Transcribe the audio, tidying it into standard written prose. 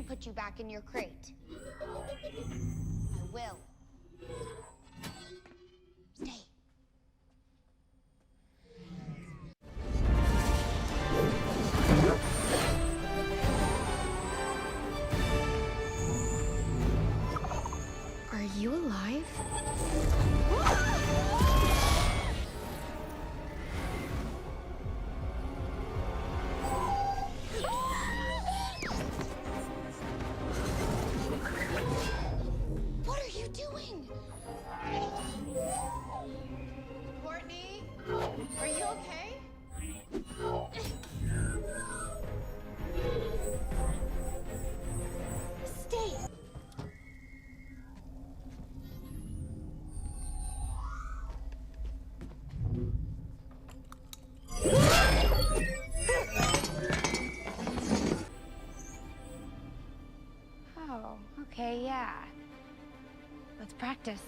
then put you back in your crate. I will. Stay. Are you alive? What are you doing? Courtney, are you okay? Stay. Oh, okay, yeah. Let's practice.